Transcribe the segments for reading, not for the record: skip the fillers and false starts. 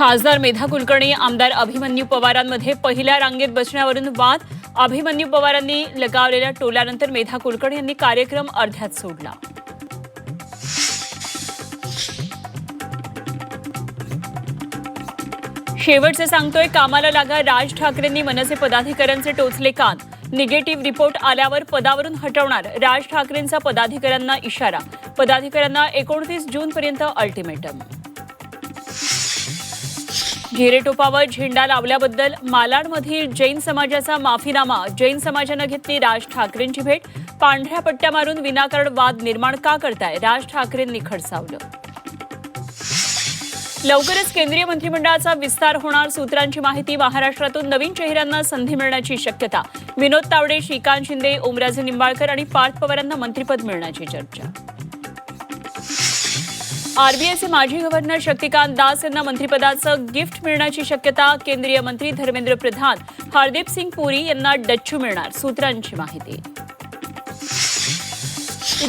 खासदार मेधा कुलकर्णी आमदार अभिमन्यू पवारांमध्ये पहिल्या रांगेत बसण्यावरून वाद. अभिमन्यू पवारांनी लगावलेल्या टोल्यानंतर मेधा कुलकर्णी यांनी कार्यक्रम अर्ध्यात सोडला. शेवटचे सांगतोय कामाला लागा. राज ठाकरेंनी मनसे पदाधिकाऱ्यांचे टोचले कान. निगेटिव्ह रिपोर्ट आल्यावर पदावरून हटवणार. राज ठाकरेंचा पदाधिकाऱ्यांना इशारा. पदाधिकाऱ्यांना 29 जूनपर्यंत अल्टिमेटम. जिरेटोपावर झेंडा लावल्याबद्दल मालाडमधील जैन समाजाचा माफीनामा. जैन समाजानं घेतली राज ठाकरेंची भेट. पांढऱ्या पट्ट्या मारून विनाकारण वाद निर्माण का करताय, राज ठाकरेंनी खडसावलं. लवकरच केंद्रीय मंत्रिमंडळाचा विस्तार होणार. सूत्रांची माहिती. महाराष्ट्रातून नवीन चेहऱ्यांना संधी मिळण्याची शक्यता. विनोद तावडे, श्रीकांत शिंदे, ओमराजे निंबाळकर आणि पार्थ पवारांना मंत्रिपद मिळण्याची चर्चा. आरबीआयचे माजी गव्हर्नर शक्तिकांत दास यांना मंत्रिपदाचं गिफ्ट मिळण्याची शक्यता. केंद्रीय मंत्री धर्मेंद्र प्रधान, हरदीप सिंग पुरी यांना डच्चू मिळणार. सूत्रांची माहिती.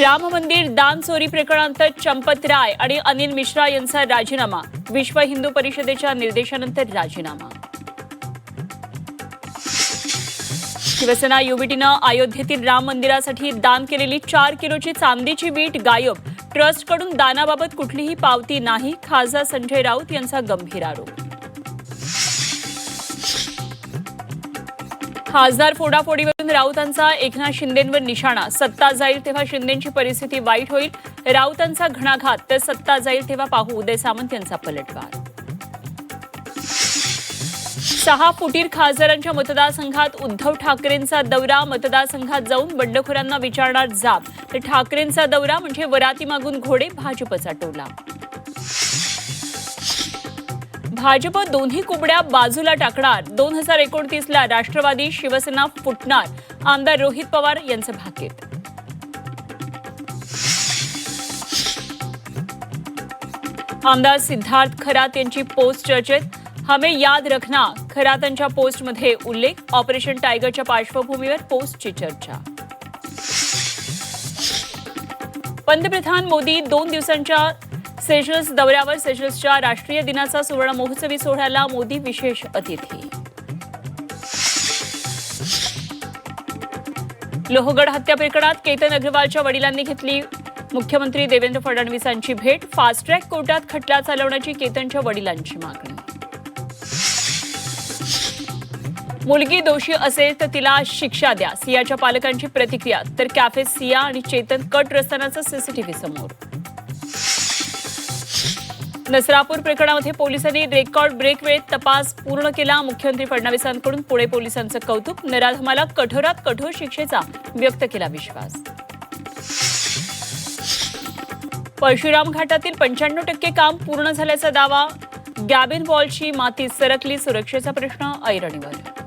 राम मंदिर दान चोरी प्रकरणात चंपत राय आणि अनिल मिश्रा यांचा राजीनामा. विश्व हिंदू परिषदेच्या निर्देशानंतर राजीनामा. शिवसेना युबीटीनं अयोध्येतील राम मंदिरासाठी दान केलेली 4 किलोची चांदीची वीट गायब. ट्रस्टकडून दानाबाबत कुठलीही पावती नाही. खासदार संजय राऊत यांचा गंभीर आरोप. खासदार फोडाफोडीवरून राऊतांचा एकनाथ शिंदेंवर निशाणा. सत्ता जाईल तेव्हा शिंदेंची परिस्थिती वाईट होईल. राऊतांचा घणाघात. तर सत्ता जाईल तेव्हा पाहू. उदय सामंत यांचा पलटवार. 6 फुटीर खासदारांच्या मतदारसंघात उद्धव ठाकरेंचा दौरा. मतदारसंघात जाऊन बंडखोरांना विचारणार जाब. तर ठाकरेंचा दौरा म्हणजे वराती मागून घोडे. भाजपचा टोला. भाजप दोन्ही कुबड्या बाजूला टाकणार. 2029ला राष्ट्रवादी शिवसेना फुटणार. आमदार रोहित पवार यांचं भाकीत. आमदार सिद्धार्थ खरात यांची पोस्ट चर्चेत. हमें याद रखना. खरातांच्या पोस्टमध्ये उल्लेख. ऑपरेशन टायगरच्या पार्श्वभूमीवर पोस्टची चर्चा. पंतप्रधान मोदी 2 दिवसांच्या सेशल्स दौऱ्यावर. सेशल्सच्या राष्ट्रीय दिनाचा सुवर्ण महोत्सवी सोहळ्याला मोदी विशेष अतिथी. लोहगड हत्या प्रकरणात केतन अग्रवालच्या वडिलांनी घेतली मुख्यमंत्री देवेंद्र फडणवीसांची भेट. फास्ट ट्रॅक कोर्टात खटला चालवण्याची केतनच्या वडिलांची मागणी. मुलगी दोषी असेल तर तिला शिक्षा द्या. सियाच्या पालकांची प्रतिक्रिया. तर कॅफे सिया आणि चेतन कट रस्त्याचा सीसीटीव्ही समोर. नसरापूर प्रकरणामध्ये पोलिसांनी रेकॉर्ड ब्रेक वेळेत तपास पूर्ण केला. मुख्यमंत्री फडणवीसांकडून पुणे पोलिसांचं कौतुक. नराधमाला कठोरात कठोर शिक्षेचा व्यक्त केला विश्वास. परशुराम घाटातील 95% काम पूर्ण झाल्याचा दावा. गॅबिन वॉलची माती सरकली. सुरक्षेचा प्रश्न ऐरणीवर.